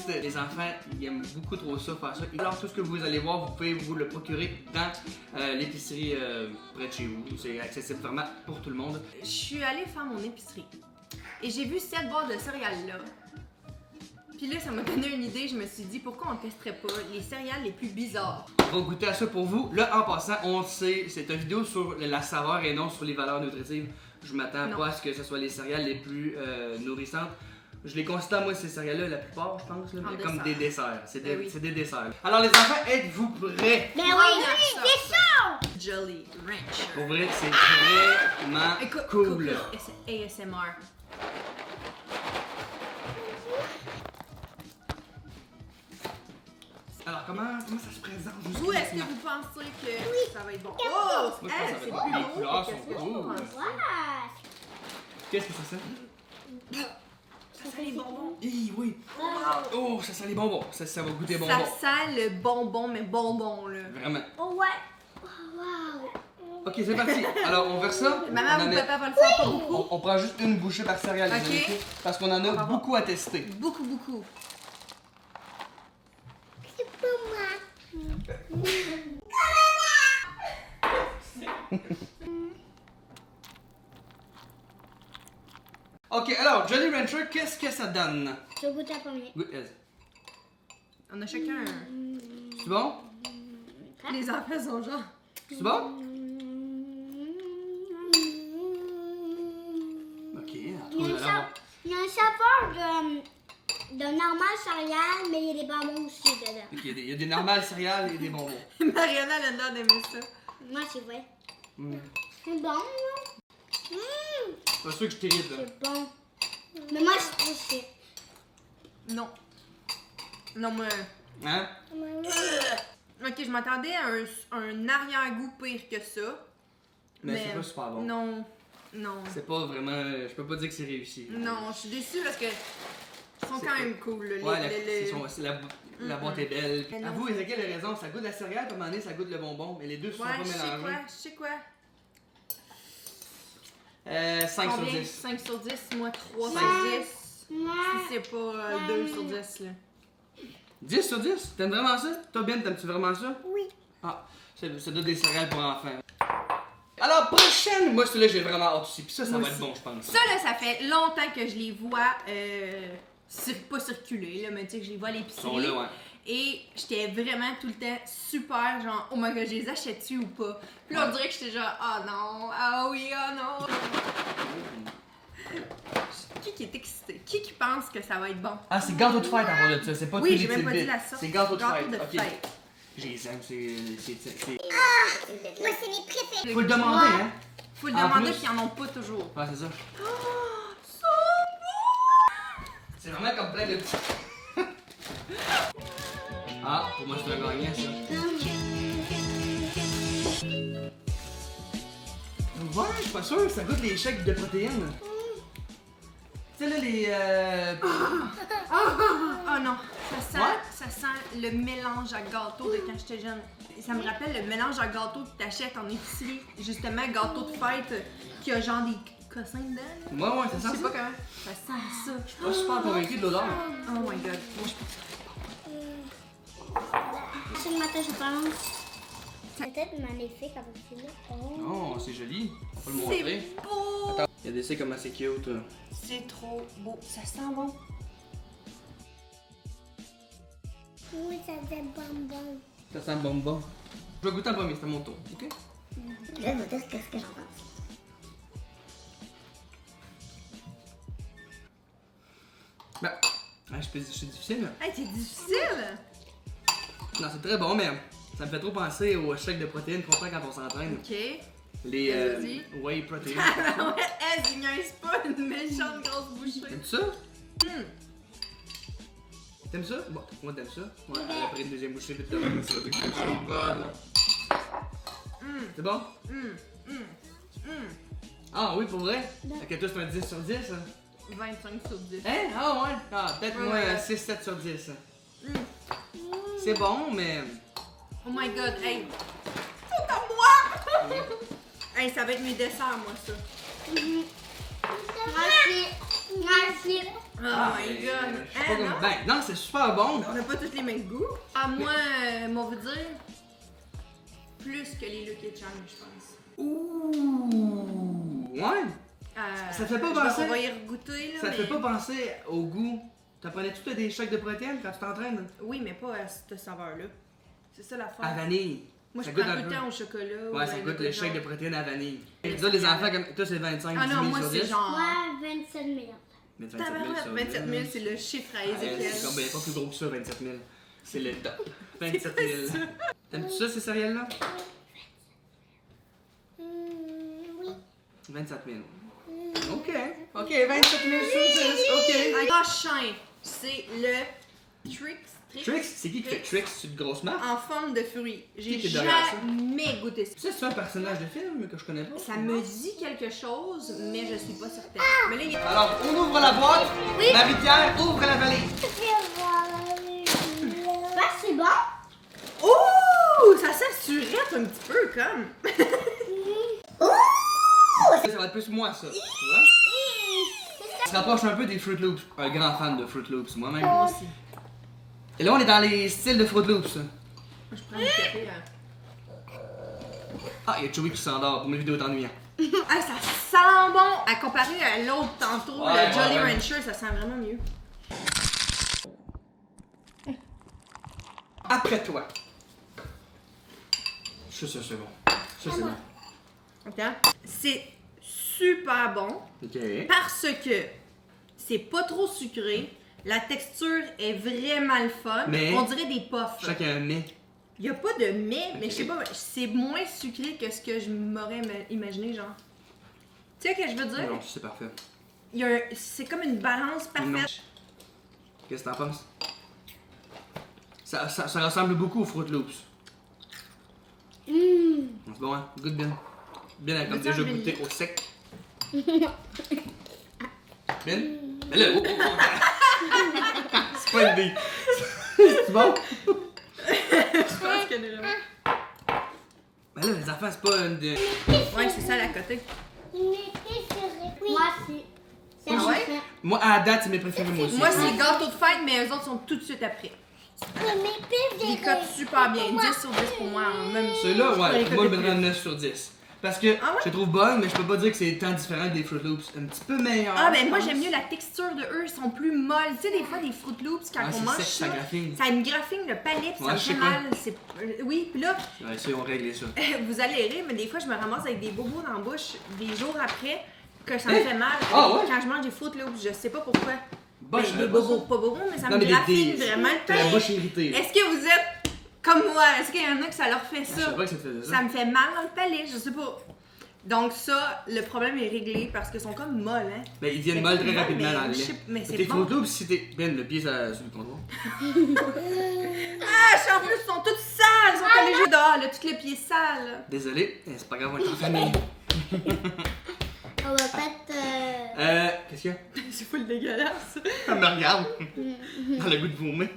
juste, les enfants, ils aiment beaucoup trop ça, faire ça. Alors, tout ce que vous allez voir, vous pouvez vous le procurer dans l'épicerie près de chez vous. C'est accessible vraiment pour tout le monde. Je suis allée faire mon épicerie et j'ai vu cette boîte de céréales là. Puis là, ça m'a donné une idée. Je me suis dit, pourquoi on testerait pas les céréales les plus bizarres? On va goûter à ça pour vous. Là, en passant, on le sait, c'est une vidéo sur la saveur et non sur les valeurs nutritives. Je m'attends pas à ce que ce soit les céréales les plus nourrissantes. Je les considère, moi, ces céréales-là, la plupart, je pense, là, comme des desserts. C'est des desserts. Alors, les enfants, êtes-vous prêts? Ben oui, c'est ça! Jolly Rancher. Pour vrai, c'est vraiment cool. ASMR. Alors, comment ça se présente? Où est-ce que vous pensez que ça va être bon? Oh! Moi, je pense que ça va être c'est bon. plus Les beau couleurs que sont ce que je cool. pensais. Qu'est-ce que c'est ça? Ça sent les bonbons. Oui. Oh, ça sent les bonbons. Ça va goûter bonbons. Ça sent le bonbon, mais bonbon, là. Vraiment. Oh ouais. Oh, wow. Ok, c'est parti. Alors, on verse ça. Maman ou papa va le faire pas beaucoup. On prend juste une bouchée par céréale, les Ok. amis, parce qu'on en a beaucoup à tester. Beaucoup, beaucoup. C'est pour moi. Ok, alors, Jolly Rancher, qu'est-ce que ça donne? Je goûte la première. Goûte, Eze. On a chacun un. C'est bon? Les enfants sont genre. C'est bon? Ok, Il y a un saveur de normal céréales, mais il y a des bonbons aussi dedans. Ok, il y a des normales céréales et des bonbons. Mariana a l'air d'aimer ça. Moi, c'est vrai. Mm. C'est bon, là. Pas sûr que je t'irrite, là. C'est bon. Mais moi, je trouve que c'est... Non. Non, moi. Hein? Ok, je m'attendais à un arrière-goût pire que ça. Mais c'est pas super bon. Non. Non. C'est pas vraiment. Je peux pas dire que c'est réussi. Non, je suis déçue parce que. Ils sont quand même cool. Là, Ouais, la boîte est belle. Mais non. Avoue, Ezekiel a raison, ça goûte la céréale, puis à un moment donné, ça goûte le bonbon, mais les deux sont pas je mélangés. sais quoi. 5 sur Combien? 10. 5 sur 10, moi 3 sur 10. Moi, Si c'est pas 2 sur 10, là. 10 sur 10? T'aimes vraiment ça? Toi, Ben, t'aimes-tu vraiment ça? oui. Ah, ça donne des céréales pour enfants. Alors, prochaine! Moi, celui-là, j'ai vraiment hâte aussi. Puis ça Moi va aussi. être bon, je pense. Ça, là, ça fait longtemps que je les vois, pas circuler, là, mais tu sais, que je les vois à Ils l'épicerie. sont là, ouais. Et j'étais vraiment tout le temps super, genre, oh my god, je les achète-tu ou pas? Puis là, on dirait que j'étais genre, ah non, ah oui, ah non. Qui est excité? Qui pense que ça va être bon? Ah, c'est gâteau de fête à part de ça. C'est pas Oui, tous j'ai les même pas Tidbits. dit la sorte. C'est gâteau de fête. de Ok. fête. Je les aime, c'est. Moi, c'est mes préférés. Faut le demander, hein? Faut le En demander, plus- puis ils en ont pas toujours. Ouais, c'est ça. Oh, C'est vraiment comme plein de petits. Ah, pour moi, c'est un gagnant, ça. Ouais, je suis pas sûr, ça goûte les shakes de protéines. Tu sais, là, les. oh non, Ouais? ça sent le mélange à gâteau de quand j'étais jeune. Ça me rappelle le mélange à gâteau que t'achètes en épicerie. Justement, gâteau de fête qui a genre des cossins dedans. Ouais, ouais, ça Je sent sais ça. pas comment. Ça sent ça. Je suis pas super convaincu de l'odeur. Oh my god. Moi, Ce matin, je pense. C'est peut-être magnifique avec celui-là. Oh, c'est joli. On peut le C'est montrer. beau! Attends, regardez ça comment c'est cute. C'est trop beau. Ça sent bon. Oui, ça fait bonbon. Ça sent bonbon. Je vais goûter en premier, c'est à mon tour, ok? Je vais vous dire qu'est-ce que j'en pense. Ben, je suis difficile. Là. Hey, c'est difficile! Non, c'est très bon, mais ça me fait trop penser aux shakes de protéines qu'on prend quand on s'entraîne. Ok. Les Vas-y. whey protein. Alors, elle, il niaise pas une méchante grosse bouchée. T'aimes ça? T'aimes ça? Bon, moi t'aimes ça? Ouais, après une deuxième bouchée, vite devant ça. C'est bon? Ah oui, pour vrai? Ok, toi c'est un 10 sur 10? Hein? 25 sur 10. Hein? Ah ouais? Ah, peut-être Ouais, moi ouais. 6-7 sur 10. C'est bon, mais... Oh my god, hey! C'est à moi! Hey, ça va être mes desserts, moi, ça. Merci. Merci. Oh my god. je sais pas comment- Ben, non, c'est super bon. On n'a pas tous les mêmes goûts. Ah, moi, on va dire plus que les Lucky Charms, je pense. Ouh. Ouais. Ça fait pas penser- On va y regoûter, là. Ça te mais... fait pas penser au goût. T'apprenais-tu des shakes de protéines quand tu t'entraînes? Oui, mais pas à cette saveur-là. C'est ça l'affaire. À vanille. Moi, je Ça prends goûte un tout le peu. temps au chocolat. Ouais, ça goûte le shake de protéines à vanille. Et toi, les enfants, comme toi, c'est 25 Ah 10 non, 000 moi, sur c'est 10. genre. Moi, 27 000. 27 000 Tabarouette, sur 27 000, 10. c'est le chiffre à Ouais, Ézéchiel. c'est comme, ben, pas plus gros que ça, 27 000. C'est le top. 27 000. T'aimes-tu ça, ces céréales-là? Oui. 27 000. Ok, 27 000 sur 10, ok. Prochain, c'est le Trix. Trix, c'est qui fait Trix? C'est une grosse marque? En forme de fruits. J'ai Qui est derrière ça? jamais goûté ça. Ça, c'est un personnage de film que je connais pas. Ça me dit quelque chose, mais je suis pas certaine. Mais là, il est... Alors, on ouvre la boîte. Oui. Marie-Pierre ouvre la valise. Bah, c'est bon. Ouh! Ça sent surette un petit peu, comme. Ça va être plus moi, ça. Tu vois? Ça se rapproche un peu des Fruit Loops. Un grand fan de Fruit Loops, moi-même. Moi aussi. Et là, on est dans les styles de Fruit Loops. Je prends du café, là. Ah, il y a Chewie qui s'endort pour mes vidéos d'ennuyant. Ah, ça sent bon! À comparer à l'autre tantôt, Ouais, le Jolly ouais. Rancher, ça sent vraiment mieux. Après toi. Ça, c'est bon. Ça, c'est bon. Attends. C'est super bon Ok. parce que c'est pas trop sucré. La texture est vraiment le fun. Mais- On dirait des puffs. Chacun un mais. Il y a pas de mais je sais pas, c'est moins sucré que ce que je m'aurais imaginé, genre. Tu sais ce que je veux dire? Non, c'est parfait. Il y a c'est comme une balance Non. parfaite. Qu'est-ce que t'en penses? Ça ressemble beaucoup aux Fruit Loops. C'est bon, hein? Goûte bien. Bien, comme Goûte-en, déjà Billy. goûté au sec. Bien? Mais là, oh, oh, oh. C'est pas une bille. C'est bon? Je pense que déjà. Mais là, les enfants, c'est pas une. Ouais, c'est ça la côté. Moi, c'est Ah mon ouais? frère. Moi, à la date, c'est mes préférés, moi aussi. Moi, c'est gâteau de fête, mais eux autres sont tout de suite après. Je les cote super bien. 10 sur 10 pour moi, en même Ceux-là, ouais, les moi, je cote mettrais un 9 sur 10. Parce que Ah ouais? je les trouve bonnes, mais je peux pas dire que c'est tant différent des Fruit Loops. Un petit peu meilleur. Ah, ben moi, je j'aime pense. mieux la texture de eux, ils sont plus molles. Tu sais, des fois, des Fruit Loops, quand Ouais, on c'est mange sec, ça, ça graffine. ça me graffine le palais, puis Ouais, ça me je sais fait quoi. mal. Oui, puis là, Ouais, ça, on réglé ça. vous allez rire, mais des fois, je me ramasse avec des bobos dans la bouche des jours après que ça me Hein? fait mal. Ah ouais? Quand je mange des Fruit Loops, je sais pas pourquoi. Bon, Ben, je des savais pas bobos, ça. pas bobos, mais ça Non, me mais graffine vraiment le T'as la palais. bouche irritée. Est-ce que vous êtes comme moi? Est-ce qu'il y en a que ça leur fait Je ça? savais pas que ça te faisait ça. Ça me fait mal dans le palais, je sais pas. Donc ça, le problème est réglé parce qu'ils sont comme molles, hein. Ben, ils viennent Mais molle pas très mal, rapidement mais dans le je lait. sais- mais c'est tes bon. Fruit Loops, si t'es. Ben, le pied sur le comptoir. Ah, en plus, ils sont toutes sales! Ils sont allés jouer dehors, là, tous les pieds sales. Désolé, c'est pas grave, on est en famille. On va pas Qu'est-ce qu'il y a? C'est full dégueulasse. Elle me regarde. Elle a le goût de vomir.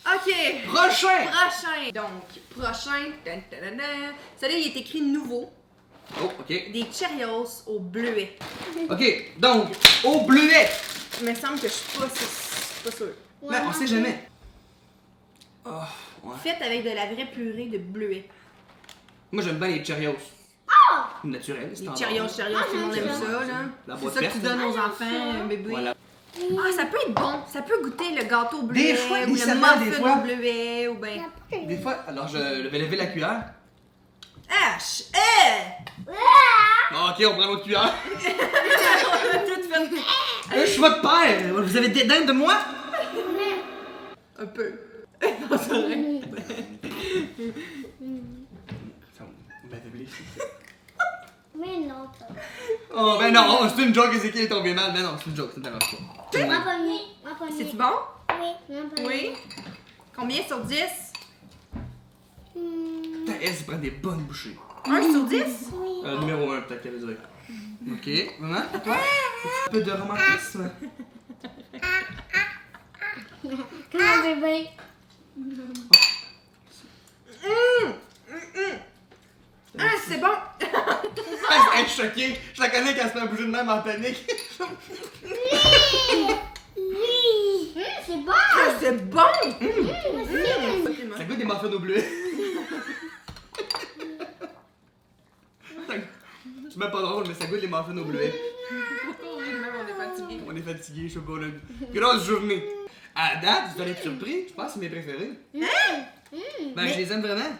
Ok, Prochain! prochain. Donc, prochain. Tan, tan, tan, tan. Celui-là, il est écrit nouveau. Oh, ok. Des Cheerios au bleuet. Ok, donc, au bleuet! Il me semble que je suis pas sûre. Mais on sait jamais. Oh, ouais. Faites avec de la vraie purée de bleuet. Moi, j'aime bien les Cheerios. Naturel, Les standard. Cheerios, tout le monde aime ça, là. La C'est boîte ça que tu verte. donnes aux enfants, bébé. Voilà. Ah, ça peut être bon. Ça peut goûter le gâteau au bleuet, Des fois, ou le seulement des muffin fois. au bleuet, ou ben... Des fois, alors je vais lever la cuillère. H! Eh! Ah, ok, on prend l'autre cuillère. Tout fait Je suis votre père! Vous avez des dindes de moi? un peu. Non, c'est vrai. Vous m'avez blessé. Mais non, toi. Oh, ben non, c'est une joke, Ezekiel est tombé mal. Ben non, c'est une joke, ça ne dérange pas. Ma poignée. Ma poignée. C'est-tu bon? Oui, ma poignée. Oui. Combien sur 10? Putain, elle, se prend des bonnes bouchées. 1 sur 10? Oui. Numéro 1, peut-être qu'elle veut dire. Ok, maman, à toi? Un peu de romantisme. Comment bébé? Ah, c'est bon! Elle est choquée. Je la connais quand elle se fait bouger de même en panique. Oui. C'est bon. Ah, c'est bon! Ça goûte des muffins au bleuet. C'est même pas drôle, mais ça goûte les muffins au bleuet. Pourquoi on est de même, on est fatigué? On est fatigué, je sais pas, là. Grosse journée. À date, vous allez être surpris, je pense que c'est mes préférés. Ben, je les aime vraiment.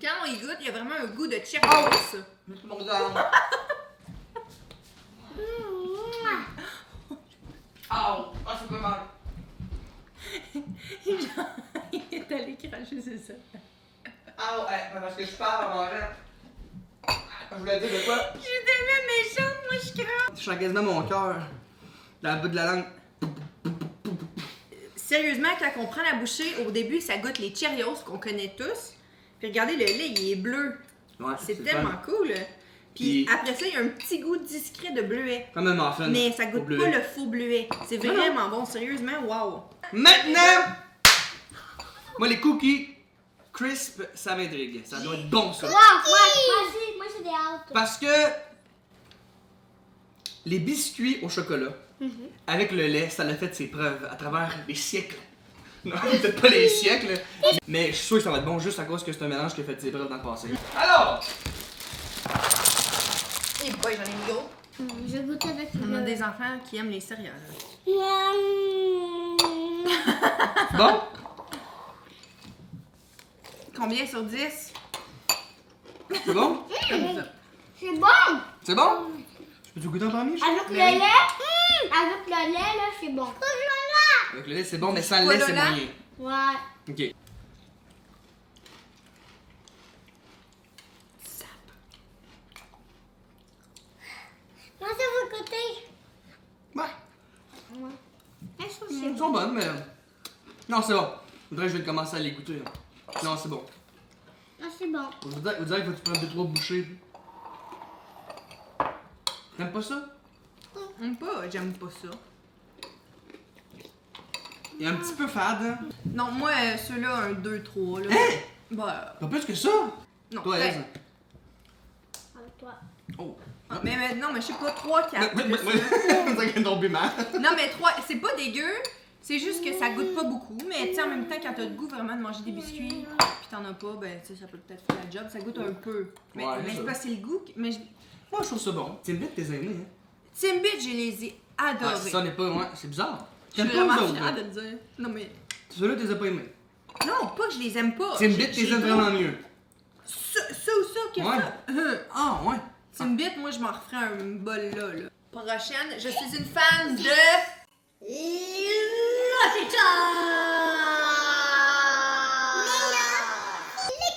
Quand on y goûte, il y a vraiment un goût de Cheerios. Mon gars. Ah, ça fait mal. Il est allé cracher, c'est ça. Ah, ouais, parce que je parle en mangeant. Je voulais dire de quoi? J'ai tellement méchante, moi je crache. Je sens quasiment mon cœur. Dans le bout de la langue. Sérieusement, quand on prend la bouchée, au début, ça goûte les Cheerios qu'on connaît tous. Puis regardez, le lait, il est bleu. Ouais, C'est tellement fun. cool. Puis Puis- après ça, il y a un petit goût discret de bleuet. Comme un muffin. Mais ça au goûte bleuet. pas le faux bleuet. C'est vraiment bon, sérieusement, wow. Maintenant! Moi, les cookies crisp, ça m'intrigue. Ça doit être bon, ça. Moi j'ai des hâtes. Parce que les biscuits au chocolat, avec le lait, ça a fait ses preuves à travers les siècles. Non, peut-être pas les siècles, mais je suis sûr que ça va être bon juste à cause que c'est un mélange qui a fait ses preuves dans le passé. Alors! Et boy, j'en ai mis gros. Je goûte avec On a le... des enfants qui aiment les céréales. Bon? Combien sur 10? C'est bon? Comme ça. C'est bon. C'est bon? Je peux-tu goûter en premier? Avec le Mais oui. lait, avec le lait, là, c'est bon. Avec le lait, c'est bon, mais sans le Quoi, lait, c'est Lola? moyen. Ouais. Ok. Moi, ça va goûter. Ouais. Est-ce que c'est Ils sont bonnes, mais. Non, c'est bon. Faudrait que je vais commencer à les goûter. Là. Non, c'est bon. Ah, c'est bon. Vous dirais qu'il faut que tu prennes 2-3 bouchées. T'aimes pas ça? J'aime pas ça. Il est un petit peu fade. Hein? Non, moi, ceux-là, un 2, 3. Là. Hein? Bah, Pas plus que ça? non. Toi, peut-être. Eze. Avec toi. Oh. Mais non, mais je sais pas, 3, 4. On dirait qu'elle tombe mal. Non, mais 3, c'est pas dégueu. C'est juste que ça goûte pas beaucoup. Mais tu sais, en même temps, quand t'as le goût vraiment de manger des biscuits, puis t'en as pas, ben, tu sais, ça peut peut-être faire la job. Ça goûte un peu. Mais, Ouais, mais ça. c'est pas, c'est le goût. Mais Moi, je trouve ça bon. Timbit, t'es aimé, hein? Timbit, je les ai adorés. Ah, ça n'est pas. Ouais, c'est bizarre. je suis T'aimes pas vraiment eux autres? fière hein? de le dire. Non, mais. Ceux-là, t'es pas aimés. Non, pas que je les aime pas. Timbit, J'ai- t'es j'ai aimes vraiment mieux. Ça ou ça, qu'est-ce Ouais. que ça? Ah, ouais. Timbit, moi, je m'en referais un bol là. Prochaine, je suis une fan de.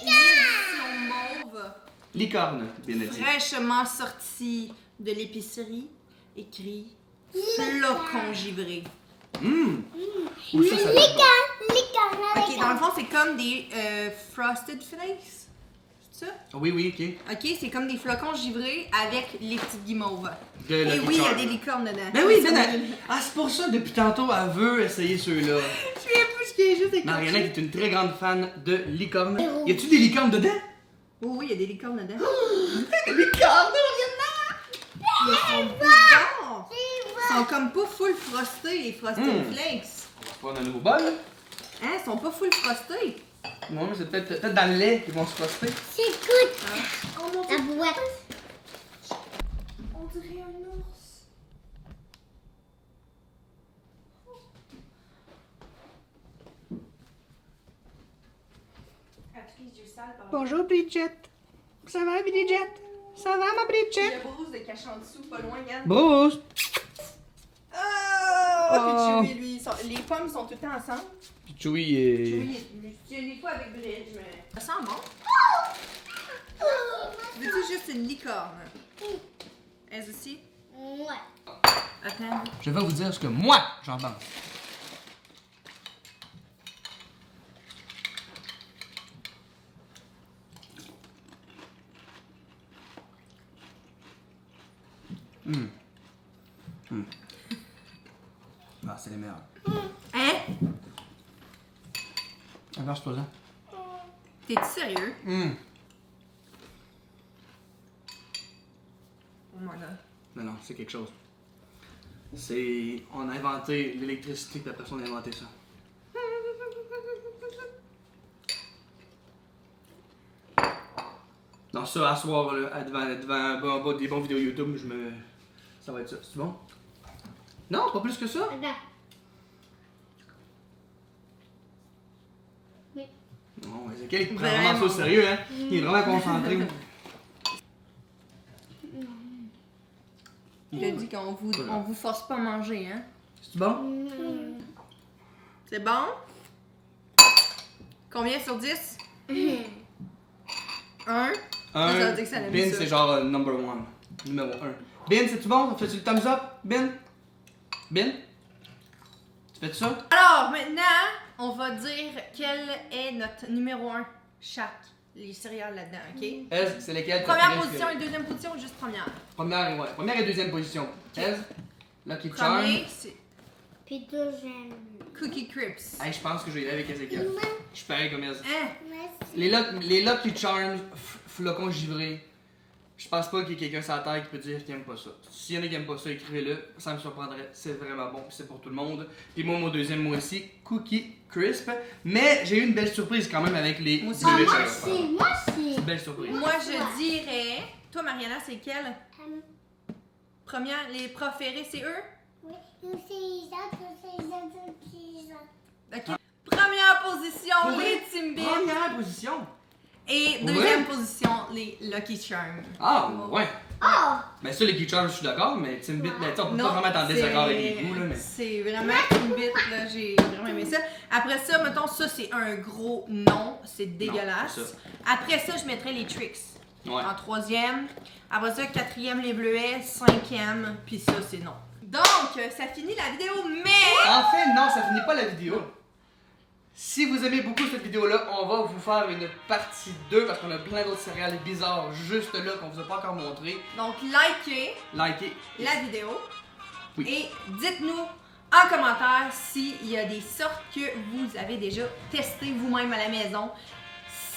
L'édition mauve, Licorne, bien dit. fraîchement sortie de l'épicerie, écrit flocon givré. Hum. Ou ça, ça doit être bon. Ok, dans le fond, c'est comme des frosted flakes. C'est ça? Oui, oui, ok. Ok, c'est comme des flocons givrés avec les petites guimauves. De Et Lucky oui, il y a Charms. des licornes dedans. Ben oui, ben, ah, c'est pour ça, depuis tantôt, elle veut essayer ceux-là. Je viens pas, je viens juste écorché. Mariana qui est une très grande fan de licorne. Y a-tu des licornes dedans? Oh oui, il y a des licornes dedans. Des licornes! Ils sont bizarres. Ils sont comme pas full frostés, les frosted flakes. On va prendre un nouveau bol. Hein, ils sont pas full frostés. Non, c'est peut-être dans le lait qu'ils vont se froster. C'est good. La boîte. On dirait un ours. Bonjour Bridget. Ça va Bridget? Ça va ma Il y Bridget? a Bruce de cache en dessous, pas loin, Yann. Bruce! Ah! Puis Chewie, lui, les pommes sont tout le temps ensemble. Chewie est... Chewie, il des fois avec Bridge, mais. Ça sent bon. Veux-tu juste une licorne? Elle aussi? Ouais. Attends. Je vais vous dire ce que moi j'en pense. Ah, c'est les meilleurs. Hein? Averse-toi-en. T'es-tu sérieux? Oh my god. Non, non, c'est quelque chose. On a inventé l'électricité, puis la personne a inventé ça. Non, ça, à soir, là, devant des bons vidéos YouTube, ça va être ça. C'est bon? Non, pas plus que ça? Attends. Non, Ezekiel, il prend vraiment ça au sérieux, hein? Il est vraiment concentré. Il a dit qu'on vous force pas à manger, hein? C'est bon? C'est bon? Combien sur 10? 1. Ça veut dire que ça l'a mis Ben, ça. c'est genre number 1. Numéro 1. Ben, c'est-tu bon? Fais-tu le thumbs up? Ben? Ben? Tu fais ça? Alors, maintenant, on va dire quel est notre numéro 1 chaque. Les céréales là-dedans, OK? Ez, c'est lesquels? Première position et deuxième position ou juste première? Première et deuxième position. Ez, Lucky Charms. Premier, c'est Puis deuxième. Cookie Crisps. Hey, je pense que je vais y aller avec Ezekiel. Je suis pareil comme Ez. Hein? Merci. Les Lucky Charms, flocons givrés. Je pense pas qu'il y ait quelqu'un sur la terre qui peut dire qu'il aime pas ça. S'il y en a qui aiment pas ça, écrivez-le. Ça me surprendrait. C'est vraiment bon. C'est pour tout le monde. Puis moi, mon deuxième, moi aussi, Cookie Crisp. Mais j'ai eu une belle surprise quand même avec les Moi aussi. bleuets Moi Charlotte. aussi, moi aussi. C'est une belle surprise. Moi, je dirais... Toi, Mariana, c'est quelle? Première, les préférés, c'est eux? Oui, c'est ça. OK. Première position, Pour les vrai? Timbits. Première position. Et Pour deuxième vrai? position, les Lucky Charms. Ah, ouais. Oh! Ben ça, les Lucky Charms, je suis d'accord, mais Timbit, ben, on peut pas vraiment être en désaccord avec les goûts, là, mais... C'est vraiment Timbit, là, j'ai vraiment aimé ça. Après ça, mettons, ça, c'est un gros non, c'est dégueulasse. c'est ça. Après ça, je mettrais les Tricks. Ouais. En troisième. Après ça, quatrième, les bleuets. Cinquième, puis ça, c'est non. Donc, ça finit la vidéo, mais... En fait, non, ça finit pas la vidéo. Si vous aimez beaucoup cette vidéo-là, on va vous faire une partie 2 parce qu'on a plein d'autres céréales bizarres juste là qu'on vous a pas encore montré. Donc, likez Likez. la vidéo. Oui. Et dites-nous en commentaire s'il y a des sortes que vous avez déjà testées vous-même à la maison.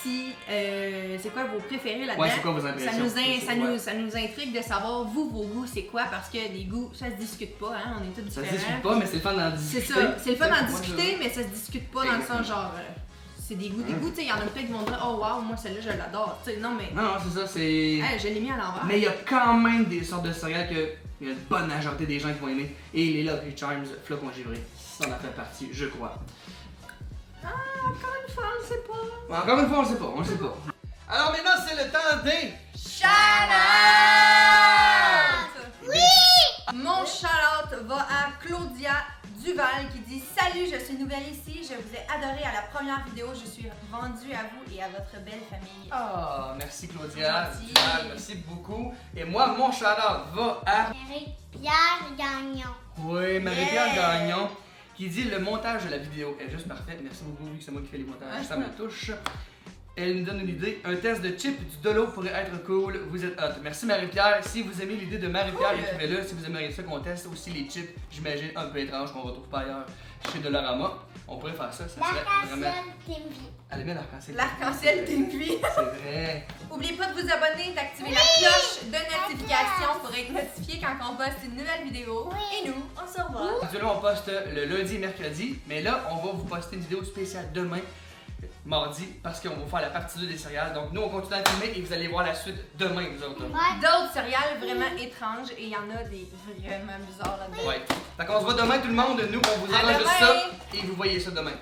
Si, c'est quoi vos préférés là-dedans? Ouais, c'est quoi vos impressions? Ça nous intrigue de savoir, vous, vos goûts, c'est quoi? Parce que les goûts, ça se discute pas, hein? On est tous Ça différents. se discute pas, mais c'est le fun d'en C'est discuter. ça, c'est le fun d'en Moi, discuter, mais ça se discute pas dans le sens genre... c'est des goûts, tu sais, il y en a peut-être qui vont dire « Oh wow, moi celle-là, je l'adore. » Tu sais, non mais... Non, non, c'est ça, c'est... Hey, je l'ai mis à l'envers. Mais il y a quand même des sortes de céréales que il y a une bonne majorité des gens qui vont aimer. Et les Lucky Charms, flocons givrés, ça en a fait partie, je crois. Ah, encore une fois, on le sait pas. Encore une fois, on le sait pas, on le sait pas. Alors maintenant, c'est le temps des... Shout-out! Oui! Mon shout-out va à Claudia Duval qui dit « Salut, je suis nouvelle ici, je vous ai adoré à la première vidéo, je suis vendue à vous et à votre belle famille. » Ah, merci Claudia, Gentil. merci beaucoup. Et moi, mon shout-out va à... Marie-Pierre Gagnon. Oui, Marie-Pierre Yeah. Gagnon, qui dit le montage de la vidéo est juste parfait. Merci beaucoup, vu que c'est moi qui fais les montages, ça me touche. Elle nous donne une idée. Un test de chip du Dolo pourrait être cool. Vous êtes hot. Merci Marie-Pierre. Si vous aimez l'idée de Marie-Pierre, Cool. écrivez-le. Si vous aimeriez ça qu'on teste aussi les chips, j'imagine un peu étrange qu'on retrouve pas ailleurs chez Dollarama, on pourrait faire ça. Ça serait vraiment... L'arc-en-ciel Timby. Elle aime l'arc-en-ciel. L'arc-en-ciel Timby. C'est vrai. N'oubliez pas de vous abonner, d'activer la cloche de notification pour être notifié quand on poste une nouvelle vidéo. Et nous, on se revoit. Actuellement, on poste le lundi et mercredi, mais là, on va vous poster une vidéo spéciale demain, mardi, parce qu'on va faire la partie 2 des céréales. Donc, nous, on continue à filmer et vous allez voir la suite demain, vous autres. Ouais. D'autres céréales vraiment étranges et il y en a des vraiment bizarres là-dedans. Ouais. Fait qu'on se voit demain, tout le monde. Nous, on vous À arrange demain. ça et vous voyez ça demain.